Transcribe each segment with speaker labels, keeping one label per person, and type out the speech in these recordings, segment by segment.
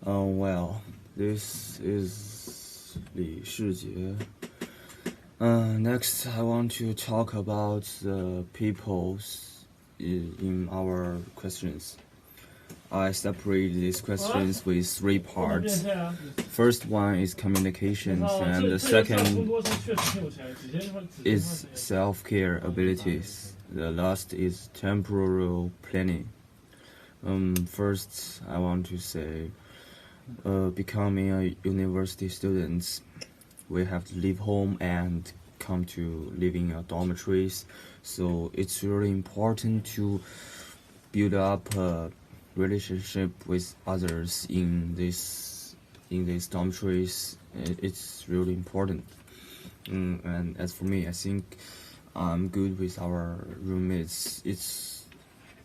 Speaker 1: Well, this is Li Shijie. Next, I want to talk about the peoples in our questions. I separate these questions with three parts. First one is communications, and the second is self-care abilities. The last is temporal planning. First, I want to say, becoming a university student, we have to leave home and come to living in dormitories. So it's really important to build up a relationship with others in these dormitories. It's really important. And as for me, I think I'm good with our roommates. It's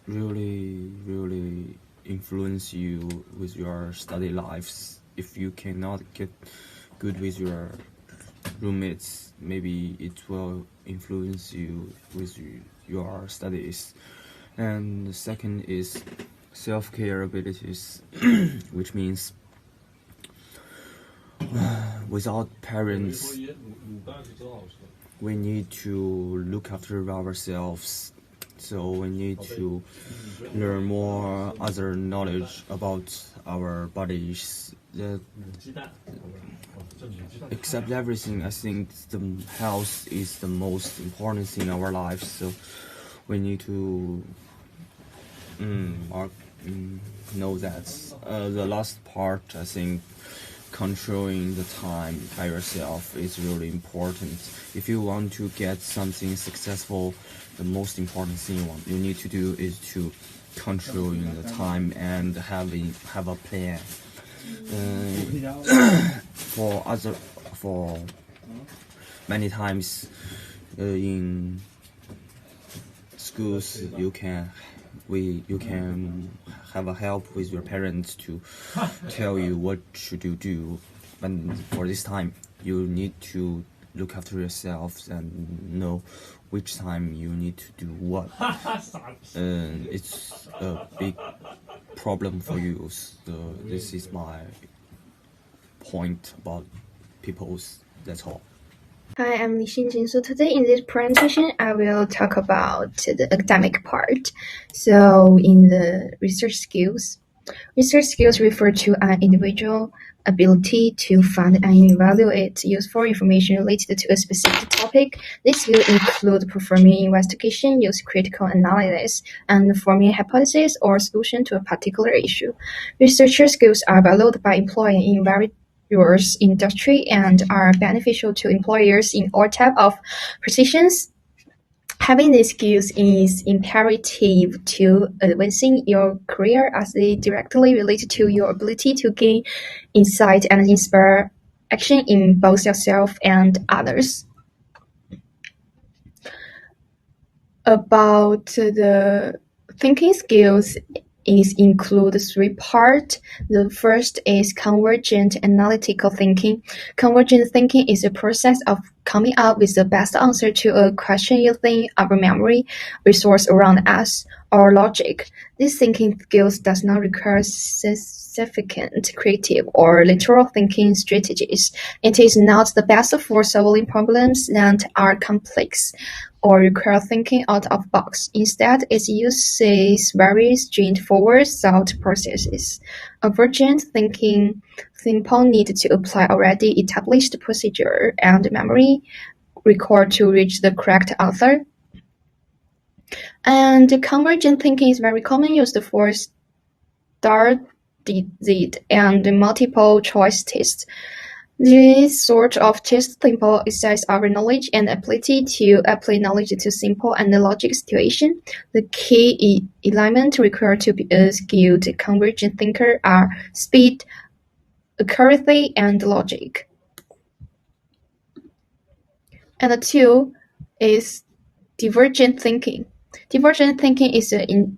Speaker 1: really influence you with your study lives. If you cannot get good with your roommates, maybe it will influence you with your studies. And the second is self-care abilities, which means without parents, we need to look after ourselves. So we need to learn more other knowledge about our bodies. Except everything, I think the health is the most important thing in our lives. So we need to know that. The last part, I think, controlling the time by yourself is really important. If you want to get something successful, the most important thing you need to do is to controlling the time and have a plan. For many times in schools you can have a help with your parents to tell you what should you do, but for this time you need to look after yourselves and know which time you need to do what. It's a big problem for you. So this is my point about people's. That's all.
Speaker 2: Hi, I'm Li Xinjin. So today in this presentation, I will talk about the academic part. So in the research skills refer to an individual ability to find and evaluate useful information related to a specific topic. These skills include performing investigation, use critical analysis, and forming hypotheses or solution to a particular issue. Researcher skills are valued by employers in various industry and are beneficial to employers in all types of positions. Having these skills is imperative to advancing your career as they directly relate to your ability to gain insight and inspire action in both yourself and others. About the thinking skills include three parts. The first is convergent analytical thinking. Convergent thinking is a process of coming up with the best answer to a question using our memory, resource around us, or logic. This thinking skills does not require significant creative or literal thinking strategies. It is not the best for solving problems that are complex or require thinking out of box. Instead, it uses very straightforward thought processes. Convergent thinking simple need to apply already established procedure and memory record to reach the correct answer. And convergent thinking is very common used for star digit and multiple choice tests. This sort of test simple exercise our knowledge and ability to apply knowledge to simple and logic situation. The key elements required to be a skilled convergent thinker are speed, accuracy, and logic. And the two is divergent thinking. Divergent thinking is an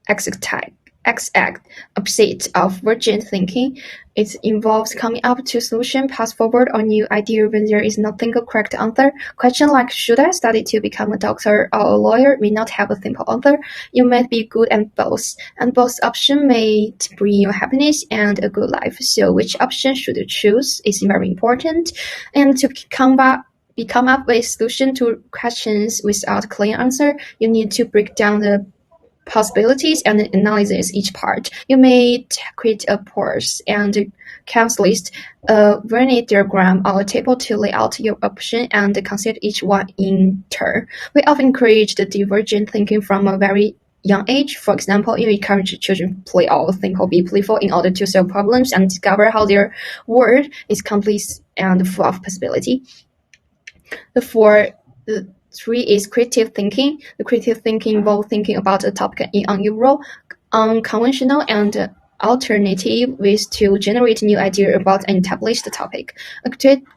Speaker 2: exact type exact opposite of virgin thinking. It involves coming up to solution, path forward, or new idea when there is no single correct answer. Question like should I study to become a doctor or a lawyer may not have a simple answer. You might be good at both, and both options may bring you happiness and a good life. So which option should you choose is very important. And to come up with solution to questions without clear answer, you need to break down the possibilities and analyze each part. You may create a pause and counts list, a Venn diagram, or a table to lay out your option and consider each one in turn. We often encourage the divergent thinking from a very young age. For example, you encourage children to play or think or be playful in order to solve problems and discover how their world is complex and full of possibility. The three is creative thinking. The creative thinking involves thinking about a topic in unusual, unconventional, and alternative ways to generate new ideas about an established topic. A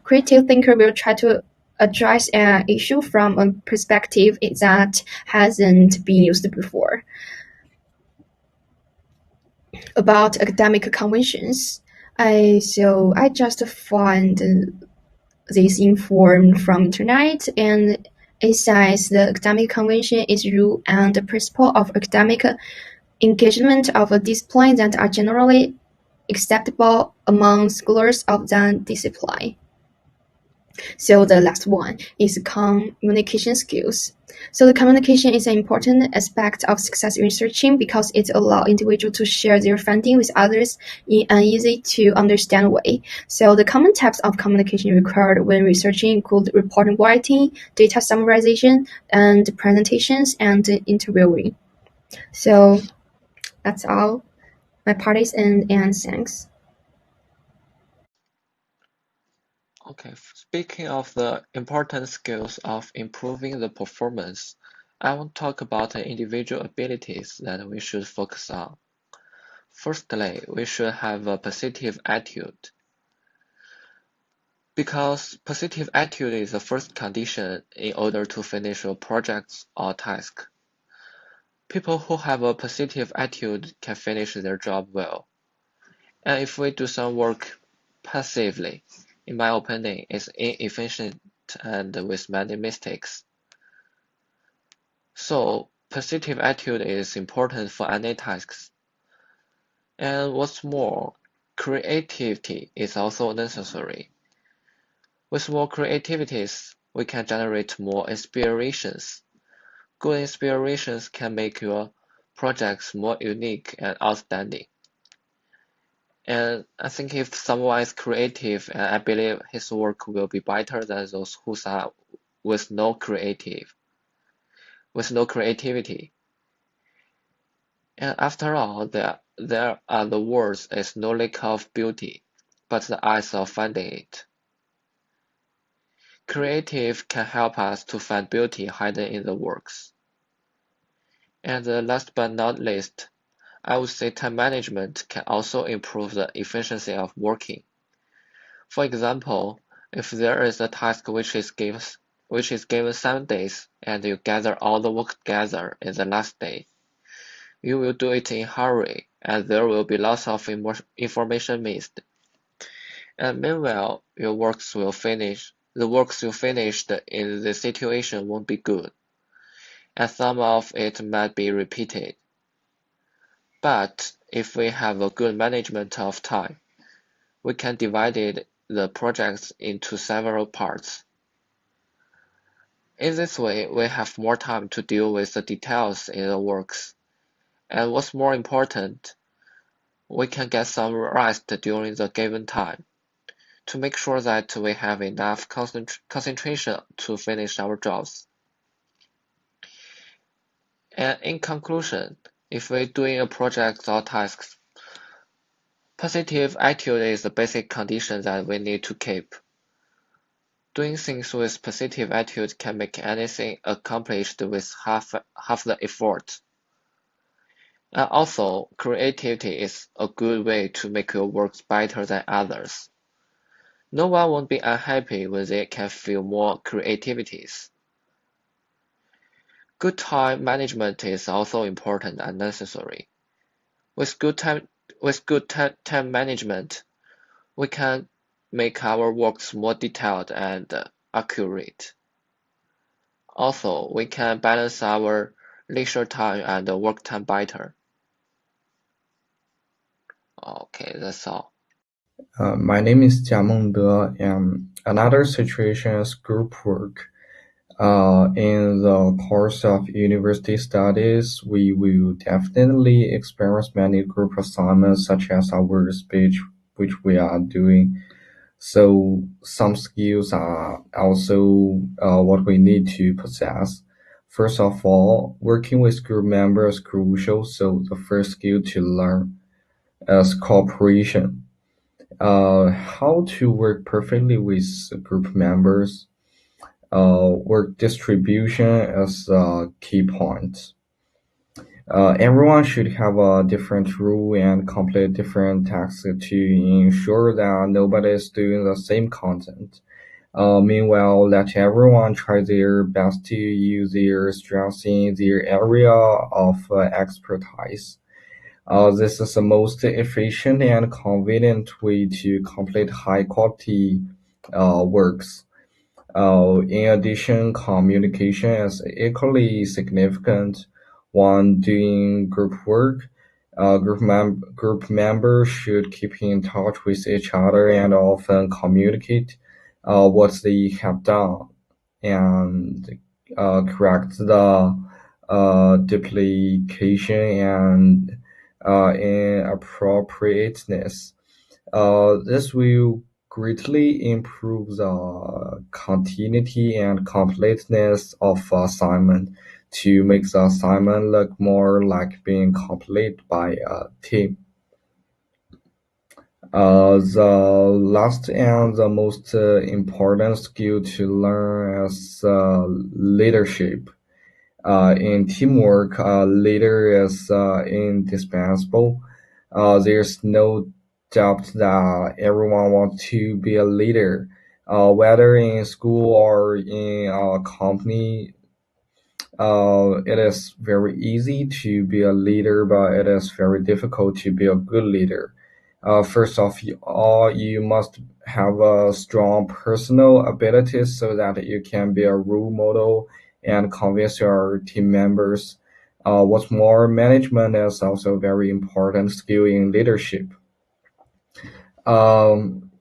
Speaker 2: creative thinker will try to address an issue from a perspective that hasn't been used before. About academic conventions, I just find this informed from internet, and it says the academic convention is rule and the principle of academic engagement of a discipline that are generally acceptable among scholars of that discipline. So the last one is communication skills. So the communication is an important aspect of success researching because it allows individuals to share their findings with others in an easy to understand way. So the common types of communication required when researching include reporting writing, data summarization, and presentations and interviewing. So that's all. My part is end, and thanks.
Speaker 3: Okay, speaking of the important skills of improving the performance, I want to talk about the individual abilities that we should focus on. Firstly, we should have a positive attitude, because positive attitude is the first condition in order to finish your projects or task. People who have a positive attitude can finish their job well. And if we do some work passively, in my opinion, it's inefficient and with many mistakes. So positive attitude is important for any tasks. And what's more, creativity is also necessary. With more creativities, we can generate more inspirations. Good inspirations can make your projects more unique and outstanding. And I think if someone is creative, and I believe his work will be better than those who are with no creativity. And after all, there are the words is no lack of beauty, but the eyes of finding it. Creative can help us to find beauty hidden in the works. And last but not least, I would say time management can also improve the efficiency of working. For example, if there is a task which is given 7 days and you gather all the work together in the last day, you will do it in a hurry and there will be lots of information missed. And meanwhile, the works you finished in the situation won't be good, and some of it might be repeated. But if we have a good management of time, we can divide the projects into several parts. In this way, we have more time to deal with the details in the works. And what's more important, we can get some rest during the given time to make sure that we have enough concentration to finish our jobs. And in conclusion, if we're doing a project or tasks, positive attitude is the basic condition that we need to keep. Doing things with positive attitude can make anything accomplished with half the effort. And also, creativity is a good way to make your works better than others. No one won't be unhappy when they can feel more creativities. Good time management is also important and necessary. With good time management, we can make our works more detailed and accurate. Also, we can balance our leisure time and work time better. Okay, that's all.
Speaker 4: My name is Jiameng De, and another situation is group work. In the course of university studies, we will definitely experience many group assignments, such as our speech, which we are doing. So some skills are also what we need to possess. First of all, working with group members is crucial. So the first skill to learn is cooperation. How to work perfectly with group members. Work distribution is a key point. Everyone should have a different role and complete different tasks to ensure that nobody is doing the same content. Meanwhile, let everyone try their best to use their strengths in their area of expertise. This is the most efficient and convenient way to complete high quality works. In addition, communication is equally significant when doing group work. Group members should keep in touch with each other and often communicate what they have done and correct the duplication and inappropriateness. This will greatly improve the continuity and completeness of assignment to make the assignment look more like being completed by a team. The last and the most important skill to learn is leadership. In teamwork, a leader is indispensable. There's no doubt that everyone wants to be a leader, whether in school or in a company. It is very easy to be a leader, but it is very difficult to be a good leader. First of all, you must have a strong personal abilities so that you can be a role model and convince your team members. What's more, management is also a very important skill in leadership. Um,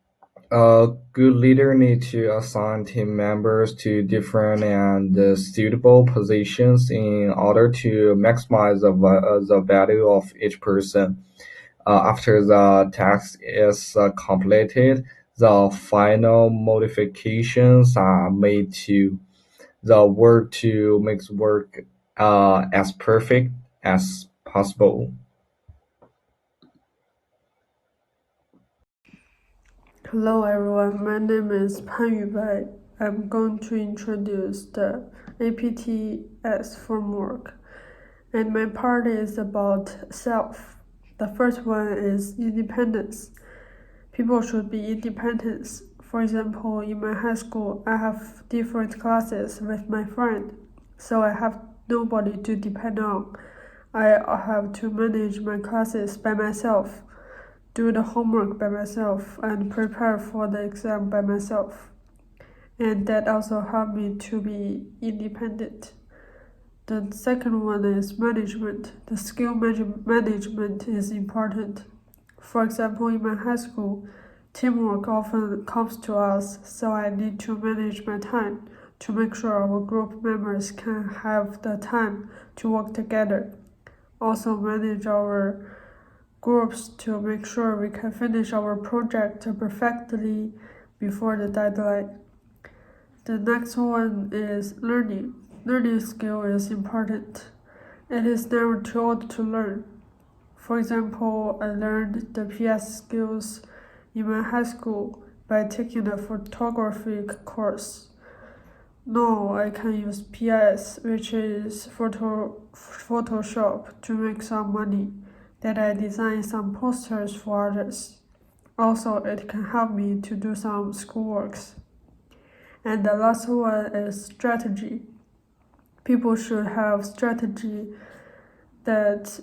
Speaker 4: a good leader needs to assign team members to different and suitable positions in order to maximize the value of each person. After the task is completed, the final modifications are made to the work to make work as perfect as possible.
Speaker 5: Hello everyone, my name is Pan Yubai. I'm going to introduce the APTS framework, and my part is about self. The first one is independence. People should be independent. For example, in my high school, I have different classes with my friend, so I have nobody to depend on. I have to manage my classes by myself, do the homework by myself, and prepare for the exam by myself. And that also helped me to be independent. The second one is management. The skill management is important. For example, in my high school, teamwork often comes to us, so I need to manage my time to make sure our group members can have the time to work together. Also manage our groups to make sure we can finish our project perfectly before the deadline. The next one is learning. Learning skill is important. It is never too old to learn. For example, I learned the PS skills in my high school by taking the photography course. Now I can use PS, which is Photoshop, to make some money that I design some posters for others. Also, it can help me to do some schoolworks. And the last one is strategy. People should have strategy that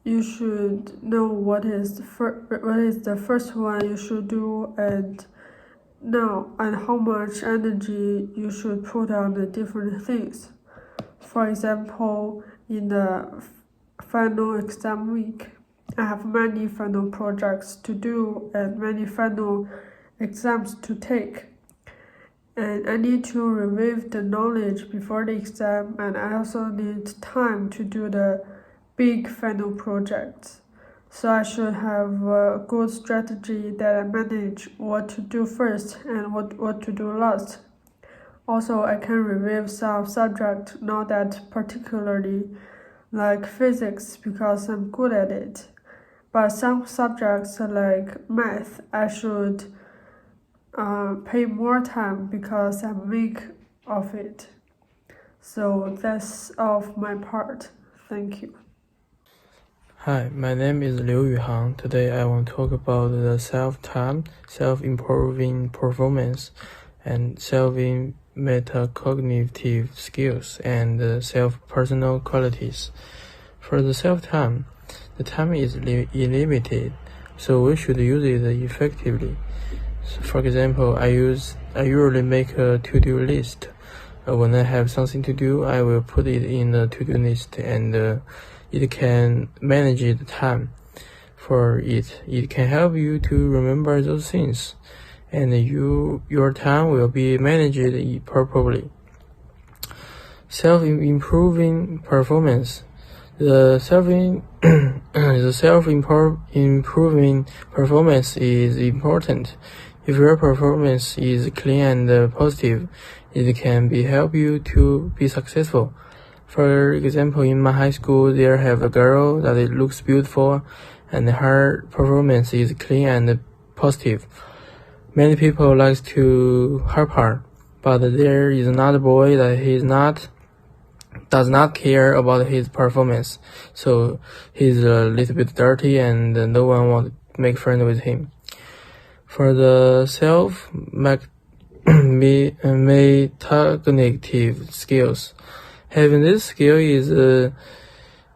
Speaker 5: you should know what is the first one you should do and how much energy you should put on the different things. For example, in the final exam week, I have many final projects to do and many final exams to take. And I need to review the knowledge before the exam, and I also need time to do the big final projects. So I should have a good strategy that I manage what to do first and what to do last. Also, I can review some subjects not that particularly, like physics, because I'm good at it. But some subjects like math, I should pay more time because I'm weak of it. So that's all of my part. Thank you.
Speaker 6: Hi, my name is Liu Yuhang. Today I want to talk about the self-time, self-improving performance, and self-metacognitive skills, and self-personal qualities. For the self-time, the time is limited, so we should use it effectively. So for example, I usually make a to-do list. When I have something to do, I will put it in the to-do list, and it can manage the time for it. It can help you to remember those things, and your time will be managed properly. Self-improving performance. The self-improving performance is important. If your performance is clean and positive, it can help you to be successful. For example, in my high school, there have a girl that it looks beautiful, and her performance is clean and positive. Many people like to help her, but there is another boy that does not care about his performance, so he's a little bit dirty and no one wants to make friends with him. For the metacognitive skills, having this skill is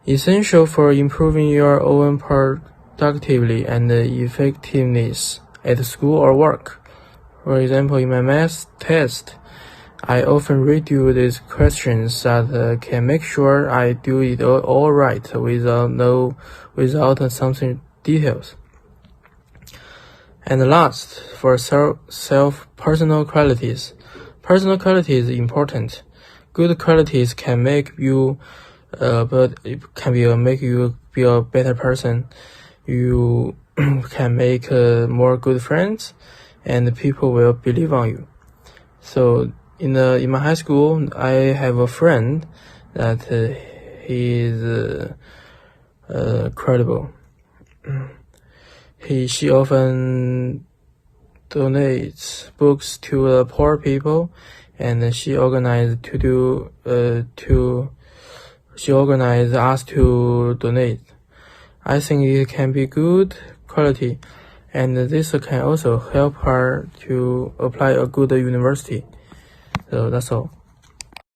Speaker 6: essential for improving your own productivity and effectiveness at school or work. For example, in my math test, I often redo these questions that can make sure I do it all right without something details. And last, for personal qualities. Personal qualities is important. Good qualities can make you, make you be a better person. You can make more good friends, and people will believe on you. So in my high school, I have a friend that he is credible. She often donates books to poor people, and she organized us to donate. I think it can be good quality, and this can also help her to apply a good university. So that's all.